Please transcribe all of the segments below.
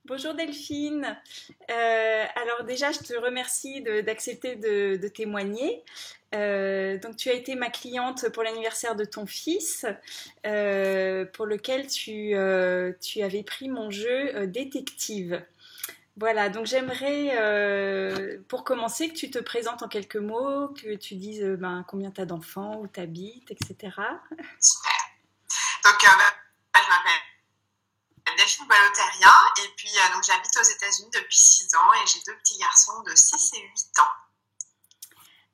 Bonjour Delphine. Alors déjà, je te remercie d'accepter de témoigner. Donc tu as été ma cliente pour l'anniversaire de ton fils, pour lequel tu avais pris mon jeu détective. Voilà, donc j'aimerais, pour commencer, que tu te présentes en quelques mots, que tu dises combien tu as d'enfants, où tu habites, etc. Super. Donc, je m'appelle Delphine Boileau-Terrien et puis donc j'habite aux États-Unis depuis 6 ans et j'ai deux petits garçons de 6 et 8 ans.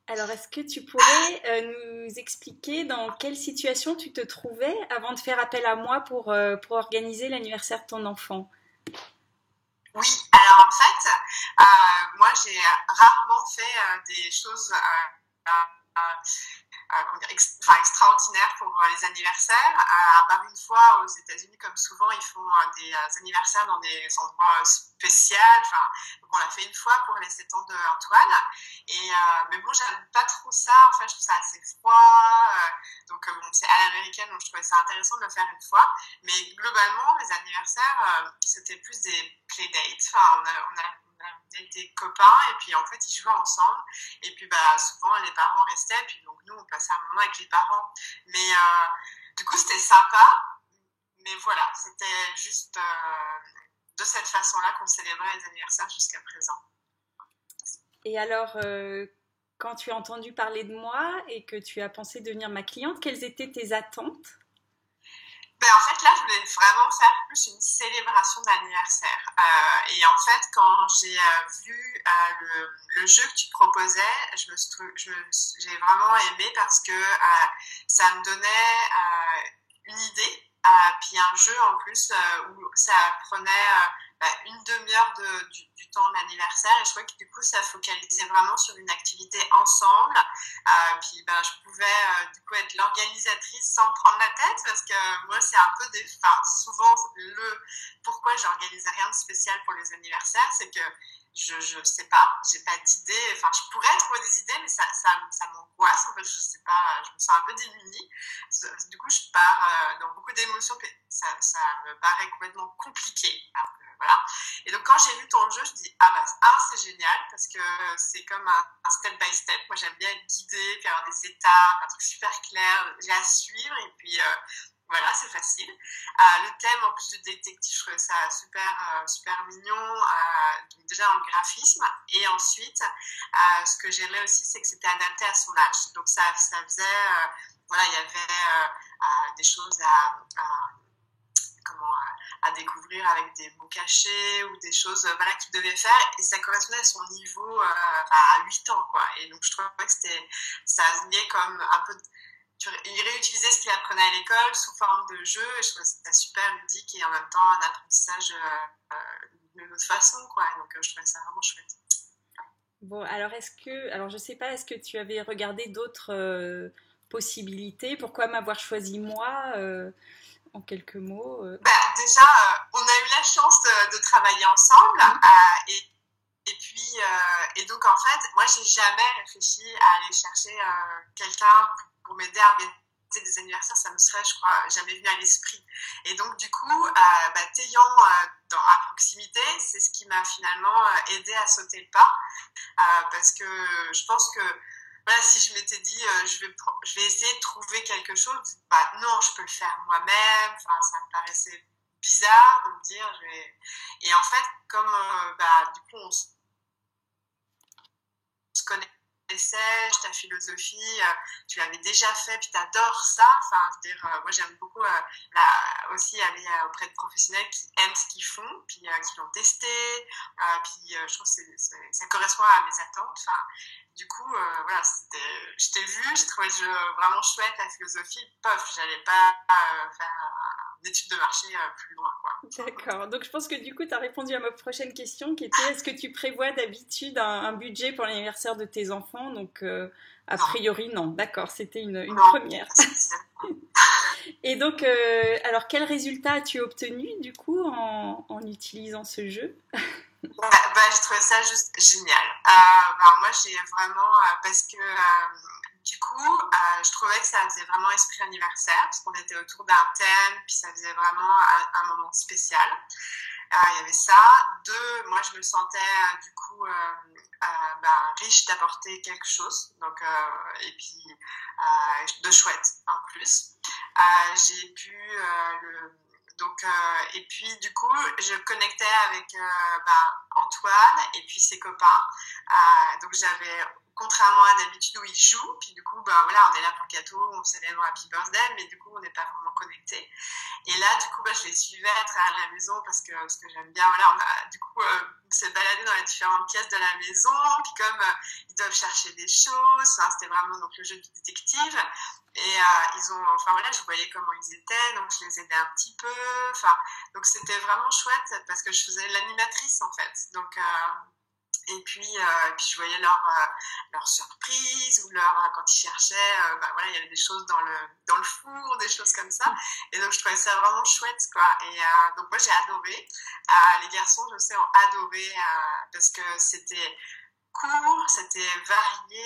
Alors, est-ce que tu pourrais nous expliquer dans quelle situation tu te trouvais avant de faire appel à moi pour organiser l'anniversaire de ton enfant? Oui, alors en fait, moi j'ai rarement fait des choses comment dire, extraordinaire pour les anniversaires. À part une fois aux États-Unis, comme souvent, ils font des anniversaires dans des endroits spéciaux. Enfin, donc on l'a fait une fois pour les 7 ans d'Antoine. Mais bon, j'aime pas trop ça. En fait, je trouve ça assez froid. Bon, c'est à l'américaine, donc je trouvais ça intéressant de le faire une fois. Mais globalement, les anniversaires, c'était plus des playdates. Enfin, on a des copains et puis en fait ils jouaient ensemble et puis souvent les parents restaient puis donc nous on passait un moment avec les parents mais du coup c'était sympa mais voilà c'était juste de cette façon-là qu'on célébrait les anniversaires jusqu'à présent. Et alors, quand tu as entendu parler de moi et que tu as pensé devenir ma cliente, quelles étaient tes attentes? En fait, là, je voulais vraiment faire plus une célébration d'anniversaire. Et en fait, quand j'ai vu le jeu que tu proposais, j'ai vraiment aimé parce que ça me donnait une idée, puis un jeu en plus où ça prenait une demi-heure du temps de l'anniversaire. Et je trouvais que du coup, ça focalisait vraiment sur une activité ensemble. Je pouvais du coup être l'organisatrice sans me prendre la tête parce que moi c'est un peu souvent le pourquoi j'organisais rien de spécial pour les anniversaires, c'est que je sais pas, j'ai pas d'idée, enfin je pourrais trouver des idées mais ça m'angoisse en fait, je sais pas, je me sens un peu démunie. Du coup je pars dans beaucoup d'émotions, ça me paraît complètement compliqué. Voilà. Et donc quand j'ai vu ton jeu, je dis c'est génial parce que c'est comme un step by step. Moi j'aime bien être guidée, puis avoir des étapes, un truc super clair, j'ai à suivre et puis voilà, c'est facile. Le thème en plus de détective, je trouvais ça super mignon. Donc déjà dans le graphisme et ensuite ce que j'aimais aussi c'est que c'était adapté à son âge. Donc ça faisait voilà, il y avait des choses à découvrir avec des mots cachés ou des choses voilà, qu'il devait faire et ça correspondait à son niveau à 8 ans quoi. Et donc je trouvais que ça venait comme un peu il réutilisait ce qu'il apprenait à l'école sous forme de jeu et je trouvais que c'était super ludique et en même temps un apprentissage d'une autre façon quoi. Et donc je trouvais ça vraiment chouette. Bon, alors je sais pas, est-ce que tu avais regardé d'autres possibilités? Pourquoi m'avoir choisi moi, en quelques mots? Déjà, on a eu la chance de travailler ensemble et puis et donc en fait, moi j'ai jamais réfléchi à aller chercher quelqu'un pour m'aider à organiser des anniversaires, ça me serait, je crois, jamais venu à l'esprit. Et donc du coup, t'ayant à proximité, c'est ce qui m'a finalement aidé à sauter le pas, parce que je pense que voilà, si je m'étais dit je vais essayer de trouver quelque chose, non, je peux le faire moi-même. Enfin, ça me paraissait bizarre de me dire et en fait comme du coup on se connaissait, ta philosophie, tu l'avais déjà fait, puis t'adores ça. Enfin, je veux dire, moi j'aime beaucoup aussi aller auprès de professionnels qui aiment ce qu'ils font, puis qui l'ont testé, puis je trouve que ça correspond à mes attentes. Enfin, du coup, voilà, je t'ai vu, j'ai trouvé le jeu vraiment chouette, la philosophie, j'allais pas faire d'études de marché plus loin, quoi. D'accord. Donc je pense que du coup, tu as répondu à ma prochaine question qui était est-ce que tu prévois d'habitude un budget pour l'anniversaire de tes enfants? Donc a Non, priori non. D'accord, c'était une non, première. pas spécialement. Et donc alors quel résultat as-tu obtenu du coup en utilisant ce jeu? Je trouvais ça juste génial. Moi, j'ai vraiment, parce que du coup, je trouvais que ça faisait vraiment esprit anniversaire, parce qu'on était autour d'un thème, puis ça faisait vraiment un moment spécial. il y avait ça. Deux, moi je me sentais du coup riche d'apporter quelque chose, donc et puis de chouette en plus. J'ai pu et puis du coup je connectais avec Antoine et puis ses copains. Donc j'avais, contrairement à d'habitude où ils jouent, puis du coup voilà, on est là pour le gâteau, on célèbre Happy Birthday, mais du coup on n'est pas vraiment connecté. Et là du coup je les suivais à travers la maison parce que j'aime bien, voilà, on a du coup se balader dans les différentes pièces de la maison, puis comme ils doivent chercher des choses, hein, c'était vraiment donc le jeu du détective. Et je voyais comment ils étaient, donc je les aidais un petit peu. Donc c'était vraiment chouette parce que je faisais l'animatrice en fait. Donc et puis je voyais leur surprise ou quand ils cherchaient, voilà, il y avait des choses dans le four, des choses comme ça. Et donc je trouvais ça vraiment chouette, quoi. Et donc moi j'ai adoré. Les garçons, je sais, ont adoré parce que c'était court, c'était varié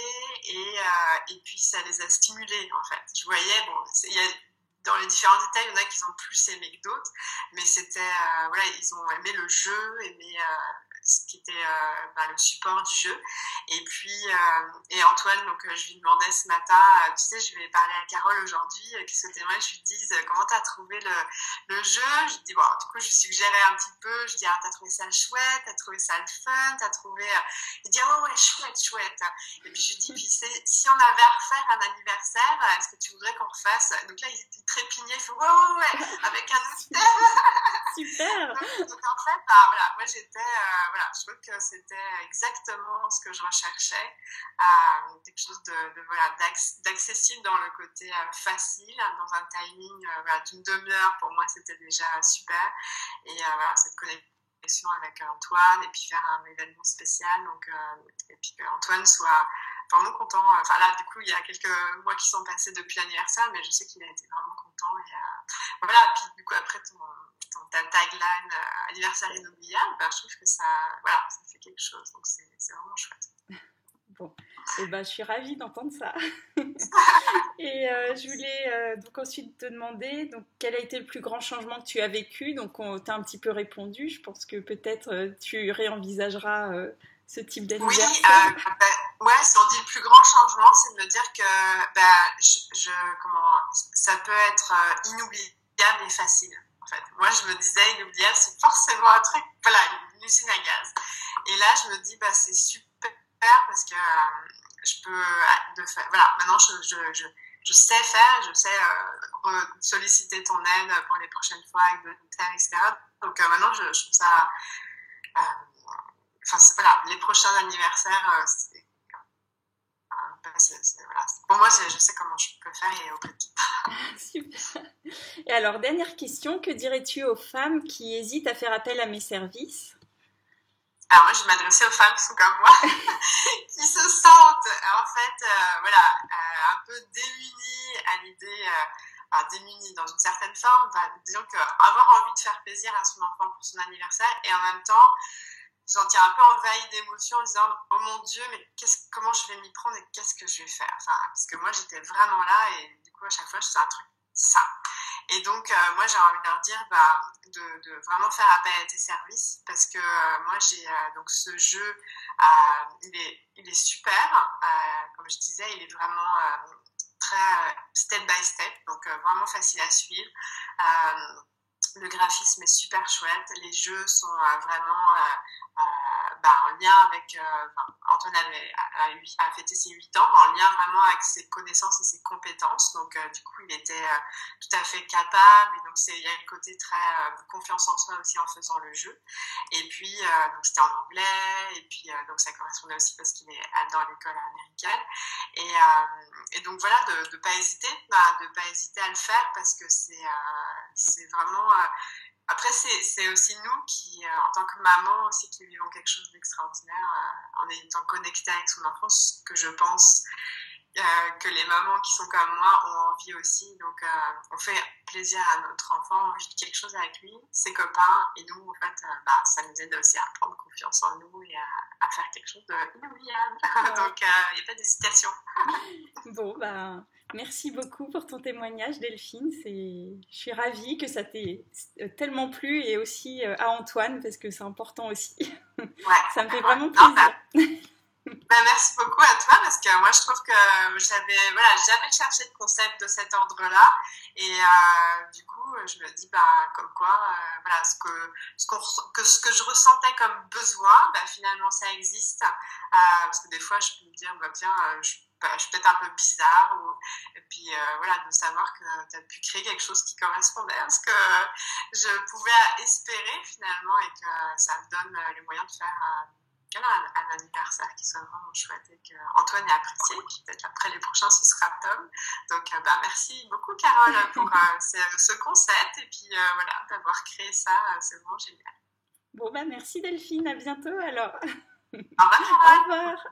et puis ça les a stimulés en fait. Je voyais, dans les différents détails, il y en a qui ont plus aimé que d'autres, mais c'était, voilà, ils ont aimé le jeu, aimé ce qui était le support du jeu. Et puis, et Antoine, donc je lui demandais ce matin, tu sais, je vais parler à Carole aujourd'hui, qu'est-ce que t'aimerais que je lui dise, comment t'as trouvé le jeu? Je lui dis, bon, du coup, je lui suggérais un petit peu, je dis, t'as trouvé ça chouette, t'as trouvé ça le fun, t'as trouvé... Il dit, ouais, chouette. Et puis je lui dis, puis si on avait à refaire un anniversaire, est-ce que tu voudrais qu'on refasse? Donc là, il trépignait, il fait, ouais, avec un autre thème. Super. donc en fait, voilà, moi j'étais... voilà, je trouve que c'était exactement ce que je recherchais, quelque chose voilà, d'accessible dans le côté facile, dans un timing voilà, d'une demi-heure, pour moi c'était déjà super, et voilà, cette connexion avec Antoine, et puis faire un événement spécial, donc, et puis qu'Antoine soit vraiment content. Enfin là, du coup, il y a quelques mois qui sont passés depuis l'anniversaire, mais je sais qu'il a été vraiment content, et voilà, puis du coup après ta tagline anniversaire inoubliable, je trouve que ça fait quelque chose, donc c'est vraiment chouette. Bon, et je suis ravie d'entendre ça. Et je voulais donc ensuite te demander donc, quel a été le plus grand changement que tu as vécu. Donc on t'a un petit peu répondu, je pense que peut-être tu réenvisageras ce type d'anniversaire. Oui, ouais, si on dit le plus grand changement, c'est de me dire que ça peut être inoubliable et facile. En fait, moi je me disais inoubliable, c'est forcément un truc, voilà, une usine à gaz. Et là je me dis c'est super parce que je peux voilà, maintenant je sais faire, je sais solliciter ton aide pour les prochaines fois avec d'autres thèmes, etc. Donc maintenant je trouve ça voilà, les prochains anniversaires voilà. Pour moi, je sais comment je peux faire et au plus vite. Super. Et alors, dernière question, que dirais-tu aux femmes qui hésitent à faire appel à mes services? Alors moi, je vais m'adresser aux femmes qui sont comme moi, qui se sentent en fait un peu démunies à l'idée, démunies dans une certaine forme, disons qu'avoir envie de faire plaisir à son enfant pour son anniversaire et en même temps j'en tiens un peu envahie d'émotions en disant oh mon Dieu, mais comment je vais m'y prendre et qu'est-ce que je vais faire, parce que moi j'étais vraiment là et du coup à chaque fois je fais un truc ça. Et donc moi j'ai envie de leur dire de vraiment faire appel à tes services parce que moi j'ai donc ce jeu il est super, comme je disais, il est vraiment très step by step, donc vraiment facile à suivre. Le graphisme est super chouette, les jeux sont vraiment en lien avec Antoine a fêté ses 8 ans, en lien vraiment avec ses connaissances et ses compétences, donc du coup il était tout à fait capable, et donc il y a un côté très confiance en soi aussi en faisant le jeu. Et puis donc c'était en anglais, et puis donc ça correspondait aussi parce qu'il est dans l'école américaine, et donc voilà, de pas hésiter à le faire parce que c'est vraiment après c'est aussi nous qui en tant que maman aussi qui vivons quelque chose d'extraordinaire en étant connectés avec son enfant, ce que je pense que les mamans qui sont comme moi ont envie aussi, donc on fait plaisir à notre enfant, on vit quelque chose avec lui, ses copains, et nous en fait ça nous aide aussi à prendre confiance en nous et à faire quelque chose d'inoubliable. Donc il n'y a pas d'hésitation. Bon Merci beaucoup pour ton témoignage, Delphine. Je suis ravie que ça t'ait tellement plu et aussi à Antoine parce que c'est important aussi. Ouais. Ça me fait vraiment Non, plaisir. merci beaucoup à toi parce que moi je trouve que j'avais jamais cherché de concept de cet ordre-là et du coup je me dis comme quoi voilà ce que je ressentais comme besoin finalement ça existe parce que des fois je peux me dire tiens je suis peut-être un peu bizarre et puis voilà de savoir que tu as pu créer quelque chose qui correspondait à ce que je pouvais espérer finalement et que ça me donne les moyens de faire un anniversaire qui soit vraiment chouette et que Antoine ait apprécié. Puis peut-être après les prochains, ce sera Tom. Donc, merci beaucoup, Carole, pour ce concept et puis voilà, d'avoir créé ça. C'est vraiment génial. Bon, merci Delphine. À bientôt alors. Au revoir, Au Carole. revoir.